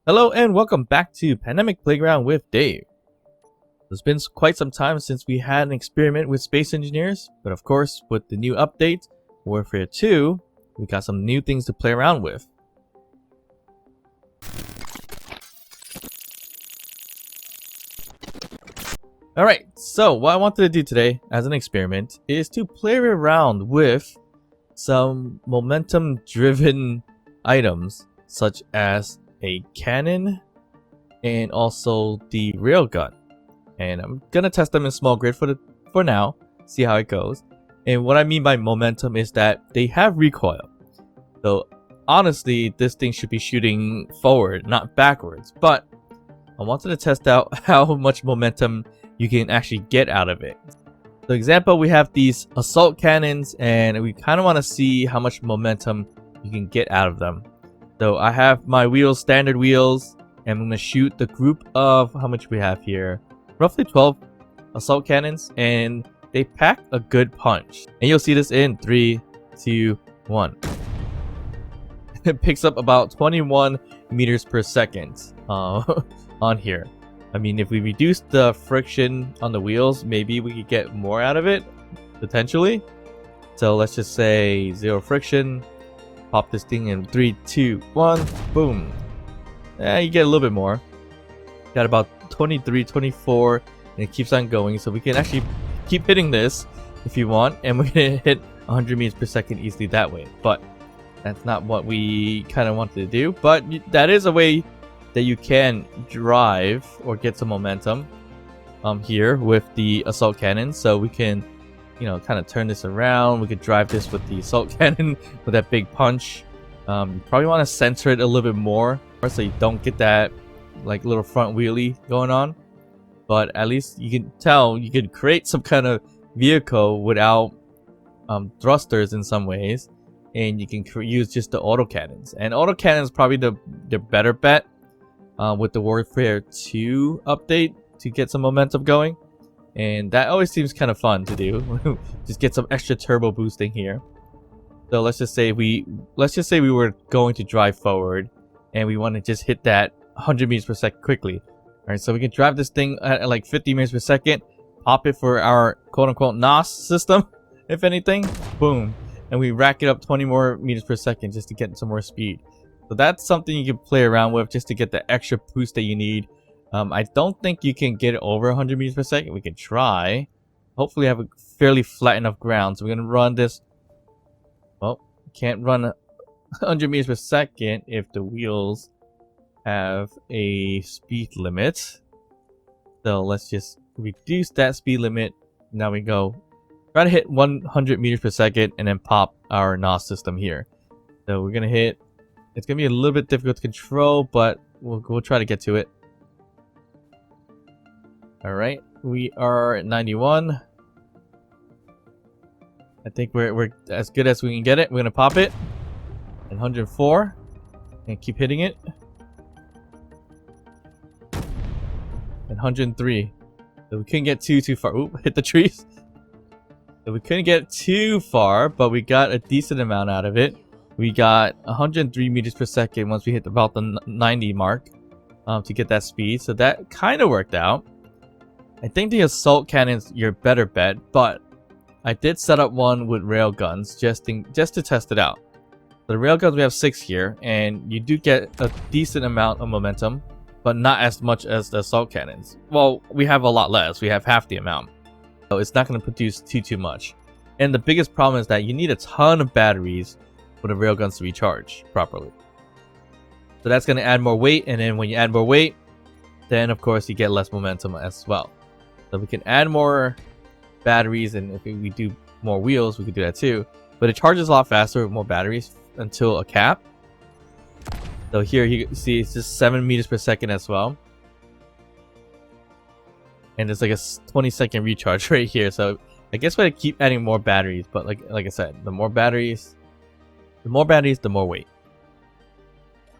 Hello and welcome back to Pandemic Playground with Dave. It's been quite some time since we had an experiment with space engineers, but of course, with the new update, Warfare 2, we got some new things to play around with. Alright, so what I wanted to do today as an experiment is to play around with some momentum-driven items, such as a cannon and also the railgun. And I'm gonna test them in small grid for now, see how it goes. And what I mean by momentum is that they have recoil. So honestly, this thing should be shooting forward, not backwards. But I wanted to test out how much momentum you can actually get out of it. So example, we have these assault cannons, and we kind of want to see how much momentum you can get out of them. So I have my wheels, standard wheels, and I'm gonna shoot the group of, how much we have here, roughly 12 assault cannons, and they pack a good punch. And you'll see this in 3, 2, 1. It picks up about 21 meters per second on here. I mean, if we reduce the friction on the wheels, maybe we could get more out of it, potentially. So let's just say 0 friction. Pop this thing in 3, 2, 1, boom. You get a little bit more. Got about 23, 24, and it keeps on going. So we can actually keep hitting this if you want, and we're gonna hit 100 meters per second easily that way. But that's not what we kind of wanted to do. But that is a way that you can drive or get some momentum here with the assault cannon. So we can, kind of turn this around. We could drive this with the assault cannon with that big punch. You probably want to center it a little bit more so you don't get that like little front wheelie going on. But at least you can tell you can create some kind of vehicle without thrusters in some ways, and you can use just the autocannons. And autocannons is probably the better bet with the Warfare 2 update to get some momentum going. And that always seems kind of fun to do. Just get some extra turbo boosting here. So let's just say we were going to drive forward, and we want to just hit that 100 meters per second quickly. All right, so we can drive this thing at like 50 meters per second, pop it for our quote-unquote NOS system, if anything, boom, and we rack it up 20 more meters per second just to get some more speed. So that's something you can play around with just to get the extra boost that you need. I don't think you can get it over 100 meters per second. We can try. Hopefully have a fairly flat enough ground. So we're going to run this. Well, can't run 100 meters per second if the wheels have a speed limit. So let's just reduce that speed limit. Now we go. Try to hit 100 meters per second and then pop our NOS system here. So we're going to hit. It's going to be a little bit difficult to control, but we'll try to get to it. Alright, we are at 91. I think we're as good as we can get it. We're gonna pop it. And 104. And keep hitting it. And 103. So we couldn't get too far. Oop, hit the trees. So we couldn't get too far, but we got a decent amount out of it. We got 103 meters per second once we hit about the 90 mark to get that speed. So that kind of worked out. I think the assault cannon's your better bet, but I did set up one with railguns just to test it out. The railguns, we have 6 here, and you do get a decent amount of momentum, but not as much as the assault cannons. Well, we have a lot less. We have half the amount. So it's not going to produce too much. And the biggest problem is that you need a ton of batteries for the railguns to recharge properly. So that's going to add more weight, and then when you add more weight, then of course you get less momentum as well. So we can add more batteries, and if we do more wheels, we could do that too. But it charges a lot faster with more batteries until a cap. So here you see it's just 7 meters per second as well. And there's like a 20-second recharge right here. So I guess we gotta keep adding more batteries. But like I said, the more batteries, the more weight.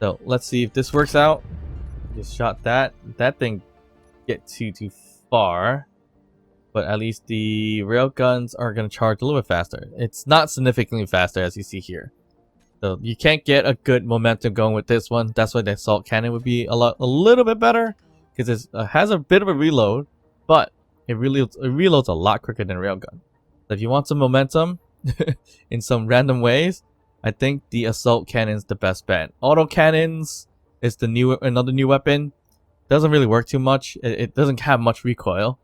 So let's see if this works out. Just shot that. That thing get too far, but at least the rail guns are going to charge a little bit faster. It's not significantly faster, as you see here. So you can't get a good momentum going with this one. That's why the assault cannon would be a little bit better, because it has a bit of a reload, but it reloads a lot quicker than railgun. So if you want some momentum in some random ways, I think the assault cannon is the best bet. Auto cannons is another new weapon. Doesn't really work too much. It doesn't have much recoil.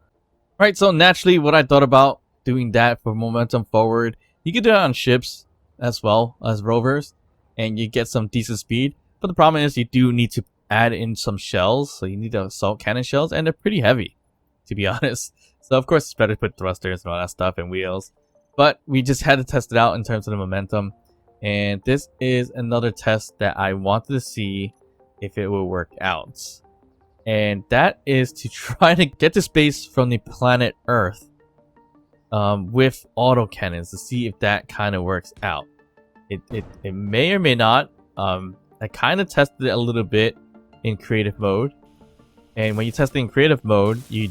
Right, so naturally what I thought about doing that for momentum forward, you could do it on ships as well as rovers, and you get some decent speed. But the problem is you do need to add in some shells, so you need the assault cannon shells, and they're pretty heavy, to be honest. So of course it's better to put thrusters and all that stuff and wheels. But we just had to test it out in terms of the momentum, and this is another test that I wanted to see if it will work out. And that is to try to get to space from the planet Earth with auto cannons, to see if that kind of works out. It may or may not. I kind of tested it a little bit in creative mode, and when you test it in creative mode, you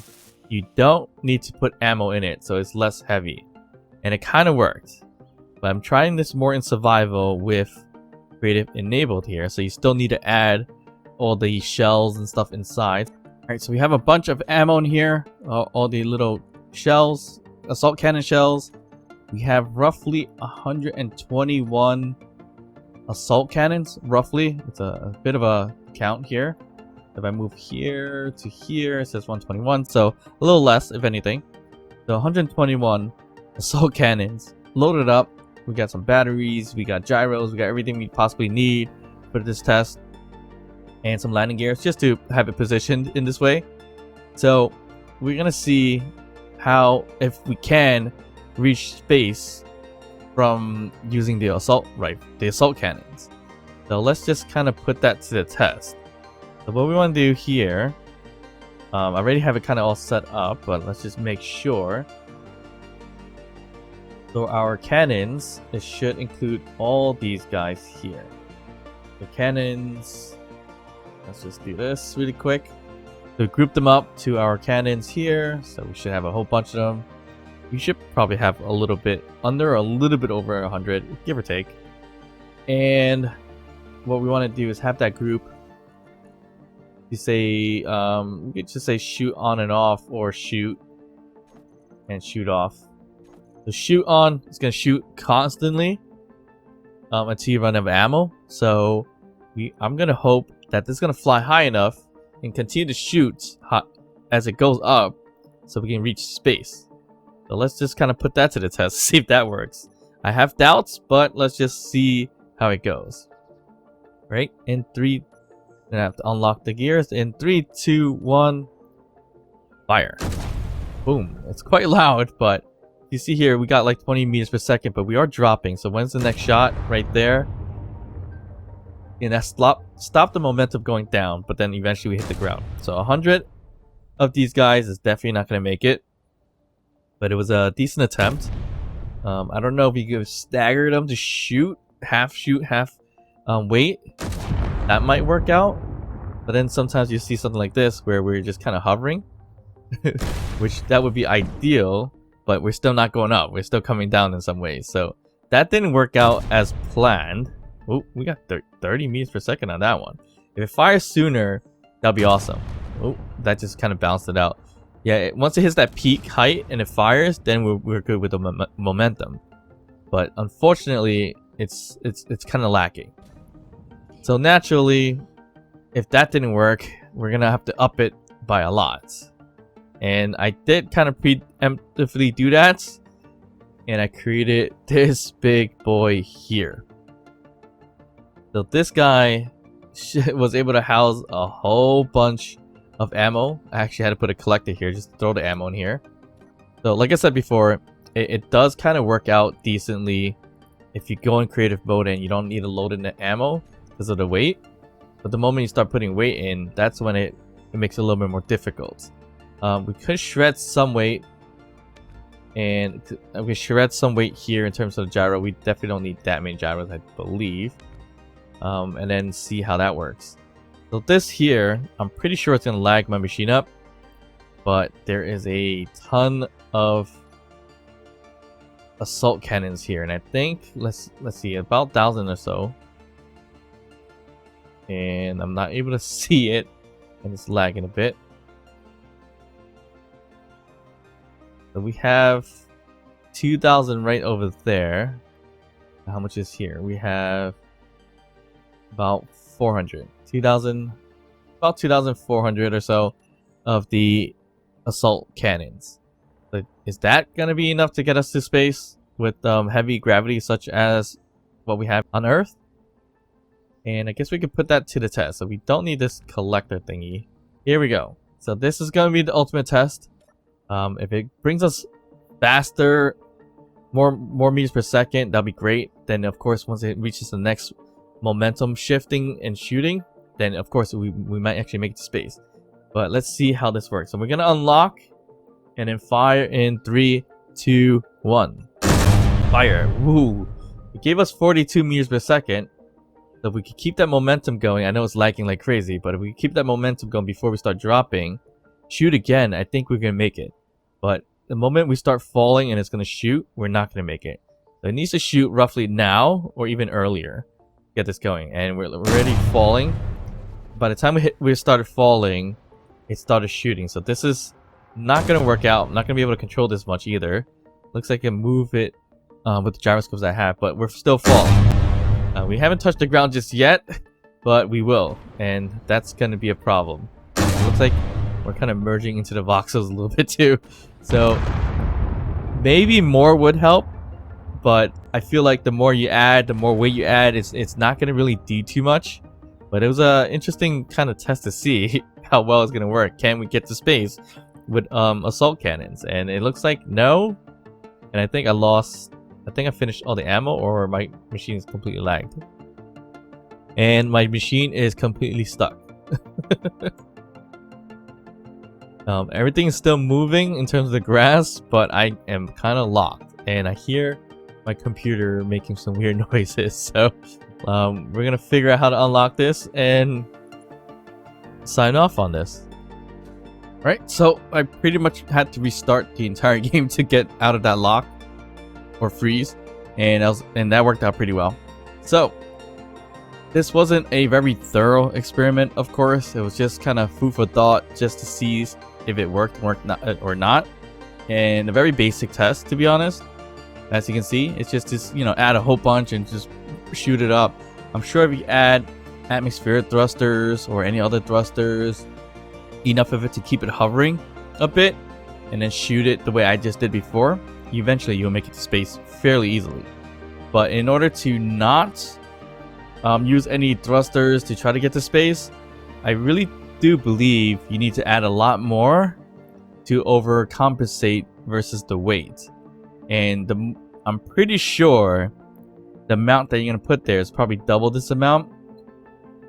don't need to put ammo in it, so it's less heavy, and it kind of worked. But I'm trying this more in survival with creative enabled here, so you still need to add all the shells and stuff inside. Alright, so we have a bunch of ammo in here, all the little shells, assault cannon shells. We have roughly 121 assault cannons, roughly. It's a bit of a count here. If I move here to here, it says 121, so a little less, if anything. So 121 assault cannons loaded up. We got some batteries, we got gyros, we got everything we possibly need for this test, and some landing gears just to have it positioned in this way. So we're gonna see how, if we can reach space from using the assault cannons. So let's just kind of put that to the test. So what we want to do here, I already have it kind of all set up, but let's just make sure. So our cannons, it should include all these guys here. The cannons, let's just do this really quick. So group them up to our cannons here. So we should have a whole bunch of them. We should probably have a little bit under or a little bit over 100, give or take. And what we want to do is have that group. You say, we could just say shoot on and off, or shoot and shoot off. The shoot on is going to shoot constantly until you run out of ammo. So I'm going to hope that this is going to fly high enough and continue to shoot as it goes up, so we can reach space. So let's just kind of put that to the test, see if that works. I have doubts, but let's just see how it goes. Right? In 3, I have to unlock the gears. In 3, 2, 1, fire. Boom. It's quite loud, but you see here, we got like 20 meters per second, but we are dropping. So when's the next shot? Right there. And that stop the momentum going down, but then eventually we hit the ground. So 100 of these guys is definitely not going to make it, but it was a decent attempt. I don't know if you could stagger them to shoot half weight. That might work out, but then sometimes you see something like this where we're just kind of hovering, which that would be ideal, but we're still not going up. We're still coming down in some ways. So that didn't work out as planned. Oh, we got 30 meters per second on that one. If it fires sooner, that'll be awesome. Oh, that just kind of bounced it out. Yeah, once it hits that peak height and it fires, then we're good with the momentum. But unfortunately, it's kind of lacking. So naturally, if that didn't work, we're gonna have to up it by a lot. And I did kind of preemptively do that, and I created this big boy here. So this guy was able to house a whole bunch of ammo. I actually had to put a collector here just to throw the ammo in here. So like I said before, it does kind of work out decently if you go in creative mode and you don't need to load in the ammo because of the weight. But the moment you start putting weight in, that's when it makes it a little bit more difficult. We could shred some weight, and we shred some weight here in terms of the gyro. We definitely don't need that many gyros, I believe. And then see how that works. So this here, I'm pretty sure it's gonna lag my machine up, but there is a ton of assault cannons here, and I think let's see, about 1,000 or so. And I'm not able to see it, and it's lagging a bit. So we have 2,000 right over there. How much is here? We have about 400. 2,000, about 2,400 or so of the assault cannons. But is that gonna be enough to get us to space with heavy gravity such as what we have on Earth? And I guess we could put that to the test. So we don't need this collector thingy. Here we go. So this is gonna be the ultimate test. If it brings us faster, more meters per second, that'll be great. Then of course, once it reaches the next momentum shifting and shooting, then of course we might actually make it to space. But let's see how this works. So we're gonna unlock and then fire in 3, 2, 1. Fire. Woo! It gave us 42 meters per second. So if we could keep that momentum going, I know it's lagging like crazy, but if we keep that momentum going before we start dropping, shoot again, I think we're gonna make it. But the moment we start falling and it's gonna shoot, we're not gonna make it. So it needs to shoot roughly now or even earlier. Get this going, and we're already falling. By the time we started falling, it started shooting. So this is not gonna work out. I'm not gonna be able to control this much either. Looks like I can move it with the gyroscopes I have, but we're still falling. We haven't touched the ground just yet, but we will, and that's gonna be a problem. Looks like we're kind of merging into the voxels a little bit too. So maybe more would help, but I feel like the more you add, the more weight you add, it's not gonna really do too much. But it was a interesting kind of test to see how well it's gonna work. Can we get to space with assault cannons? And it looks like no. And I think I finished all the ammo, or my machine is completely lagged. And my machine is completely stuck. Everything is still moving in terms of the grass, but I am kind of locked. And I hear my computer making some weird noises. So we're going to figure out how to unlock this and sign off on this. Alright, so I pretty much had to restart the entire game to get out of that lock. Or freeze, and that worked out pretty well. So this wasn't a very thorough experiment, of course. It was just kind of food for thought, just to see if it worked or not. And a very basic test, to be honest. As you can see, it's just this, add a whole bunch and just shoot it up. I'm sure if you add atmospheric thrusters or any other thrusters, enough of it to keep it hovering a bit, and then shoot it the way I just did before, eventually you'll make it to space fairly easily. But in order to not use any thrusters to try to get to space, I really do believe you need to add a lot more to overcompensate versus the weight. And I'm pretty sure the amount that you're going to put there is probably double this amount.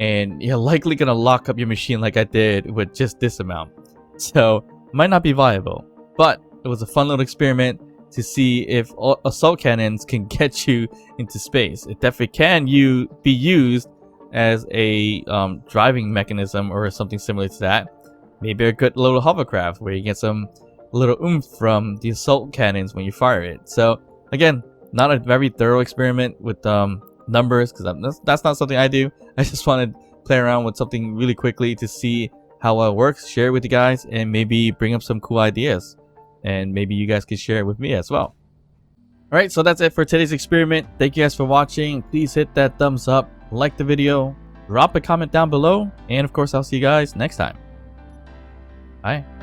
And you're likely going to lock up your machine like I did with just this amount. So it might not be viable. But it was a fun little experiment to see if assault cannons can get you into space. It definitely can be used as a driving mechanism or something similar to that. Maybe a good little hovercraft where you get some little oomph from the assault cannons when you fire it. So again, not a very thorough experiment with numbers, because that's not something I do. I just wanted to play around with something really quickly to see how well it works, share it with you guys, and maybe bring up some cool ideas. And maybe you guys could share it with me as well. Alright, so that's it for today's experiment. Thank you guys for watching. Please hit that thumbs up, like the video, drop a comment down below, and of course I'll see you guys next time. Bye.